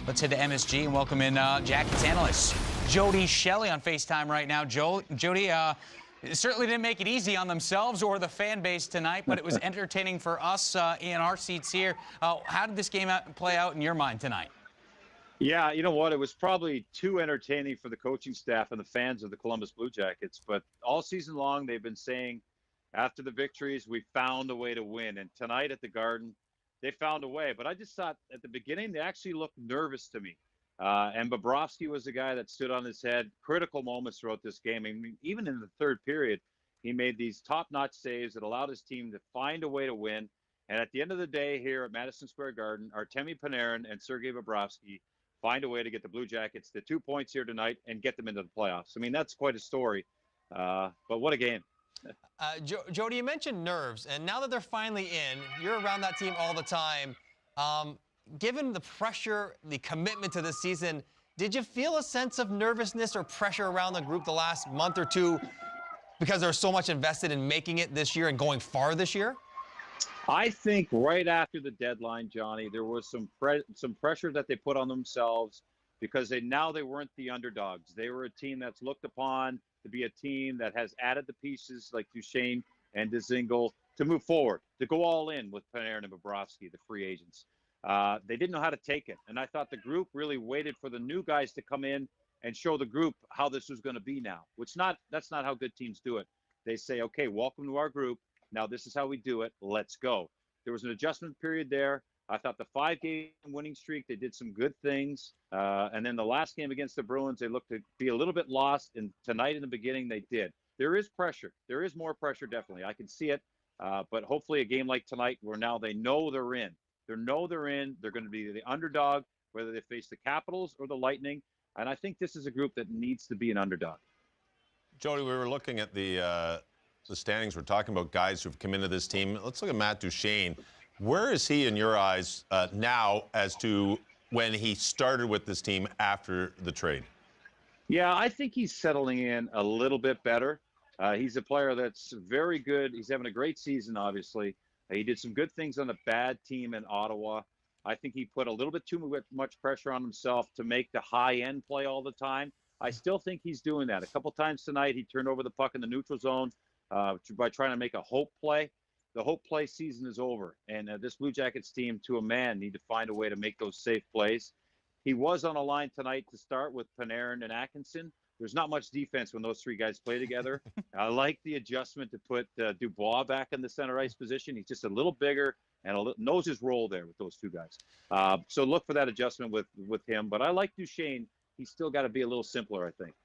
Let's head to MSG and welcome in Jackets analyst Jody, Shelley on FaceTime right now. Jody, it certainly didn't make it easy on themselves or the fan base tonight, but it was entertaining for us in our seats here. How did this game play out in your mind tonight? Yeah, you know what? It was probably too entertaining for the coaching staff and the fans of the Columbus Blue Jackets. But all season long, they've been saying after the victories, we found a way to win. And tonight at the Garden, they found a way. But I just thought at the beginning, they actually looked nervous to me. And Bobrovsky was the guy that stood on his head. Critical moments throughout this game. I mean, even in the third period, he made these top-notch saves that allowed his team to find a way to win. And at the end of the day here at Madison Square Garden, Artemi Panarin and Sergei Bobrovsky find a way to get the Blue Jackets to 2 points here tonight and get them into the playoffs. I mean, that's quite a story. But what a game. Jody, you mentioned nerves, and now that they're finally in, you're around that team all the time. Given the pressure, the commitment to this season, did you feel a sense of nervousness or pressure around the group the last month or two because there's so much invested in making it this year and going far this year? I think right after the deadline, Johnny, there was some pressure that they put on themselves because they weren't the underdogs. They were a team that's looked upon to be a team that has added the pieces like Duchesne and Dzingel to move forward, to go all in with Panarin and Bobrovsky, the free agents. They didn't know how to take it. And I thought the group really waited for the new guys to come in and show the group how this was going to be now. That's not how good teams do it. They say, okay, welcome to our group. Now this is how we do it. Let's go. There was an adjustment period there. I thought the 5-game winning streak, they did some good things. And then the last game against the Bruins, they looked to be a little bit lost. And tonight in the beginning, they did. There is pressure. There is more pressure, definitely. I can see it. But hopefully a game like tonight where now they know they're in. They're in. They're going to be the underdog, whether they face the Capitals or the Lightning. And I think this is a group that needs to be an underdog. Jody, we were looking at the standings. We're talking about guys who've come into this team. Let's look at Matt Duchesne. Where is he in your eyes now as to when he started with this team after the trade? Yeah, I think he's settling in a little bit better. He's a player that's very good. He's having a great season, obviously. He did some good things on a bad team in Ottawa. I think he put a little bit too much pressure on himself to make the high-end play all the time. I still think he's doing that. A couple times tonight, he turned over the puck in the neutral zone by trying to make a hope play. The hope play season is over, and this Blue Jackets team, to a man, need to find a way to make those safe plays. He was on a line tonight to start with Panarin and Atkinson. There's not much defense when those three guys play together. I like the adjustment to put Dubois back in the center ice position. He's just a little bigger and knows his role there with those two guys. So look for that adjustment with him. But I like Duchesne. He's still got to be a little simpler, I think.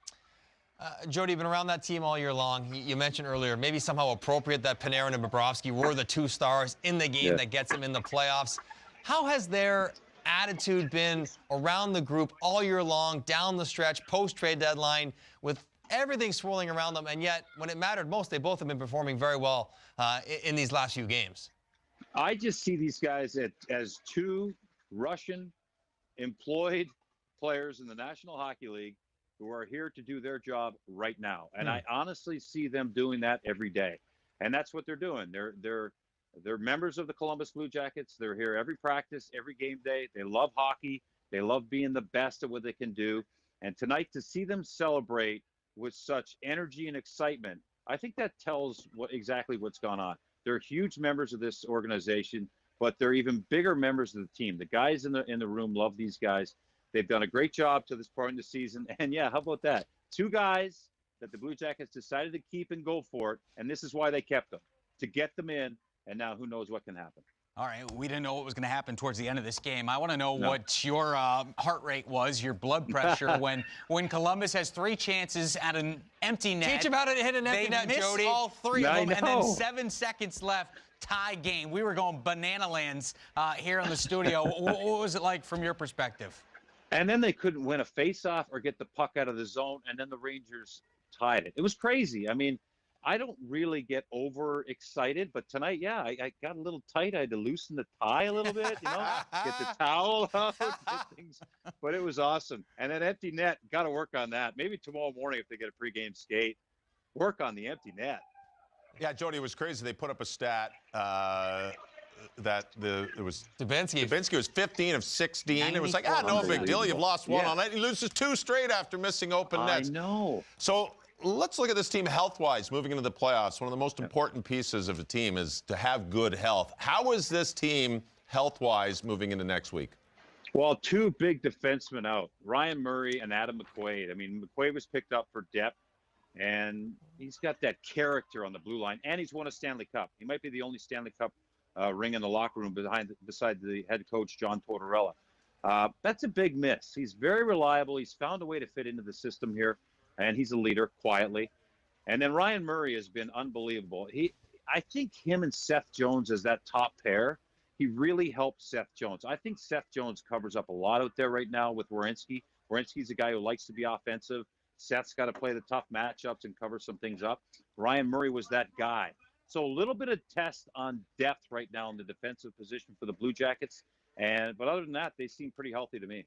Jody, you've been around that team all year long. You mentioned earlier, maybe somehow appropriate that Panarin and Bobrovsky were the two stars in the game that gets them in the playoffs. How has their attitude been around the group all year long, down the stretch, post-trade deadline, with everything swirling around them, and yet when it mattered most, they both have been performing very well in these last few games? I just see these guys as two Russian-employed players in the National Hockey League who are here to do their job right now. And I honestly see them doing that every day. And that's what they're doing. They're members of the Columbus Blue Jackets. They're here every practice, every game day. They love hockey. They love being the best at what they can do. And tonight, to see them celebrate with such energy and excitement, I think that tells exactly what's gone on. They're huge members of this organization, but they're even bigger members of the team. The guys in the room love these guys. They've done a great job to this point in the season. And, yeah, how about that? Two guys that the Blue Jackets decided to keep and go for it, and this is why they kept them, to get them in, and now who knows what can happen. All right, we didn't know what was going to happen towards the end of this game. I want to know what your heart rate was, your blood pressure, when Columbus has 3 chances at an empty net. Teach them how to hit an empty net, Jody. They miss all 3 of them, and then 7 seconds left, tie game. We were going banana lands here in the studio. What was it like from your perspective? And then they couldn't win a face-off or get the puck out of the zone, and then the Rangers tied it. It was crazy. I mean, I don't really get overexcited, but tonight, yeah, I got a little tight. I had to loosen the tie a little bit, get the towel out, get things. But it was awesome. And that empty net, got to work on that. Maybe tomorrow morning if they get a pregame skate, work on the empty net. Yeah, Jody, it was crazy. They put up a stat it was Dubinsky. Dubinsky was 15 of 16. It was like, no big deal. You've lost one all night. He loses 2 straight after missing open nets. I know. So let's look at this team health-wise moving into the playoffs. One of the most important pieces of a team is to have good health. How is this team health-wise moving into next week? Well, 2 big defensemen out, Ryan Murray and Adam McQuaid. I mean, McQuaid was picked up for depth, and he's got that character on the blue line, and he's won a Stanley Cup. He might be the only Stanley Cup ring in the locker room beside the head coach, John Tortorella. That's a big miss. He's very reliable. He's found a way to fit into the system here, and he's a leader quietly. And then Ryan Murray has been unbelievable. I think him and Seth Jones as that top pair, he really helps Seth Jones. I think Seth Jones covers up a lot out there right now with Werenski. Werenski's a guy who likes to be offensive. Seth's got to play the tough matchups and cover some things up. Ryan Murray was that guy. So a little bit of test on depth right now in the defensive position for the Blue Jackets. But other than that, they seem pretty healthy to me.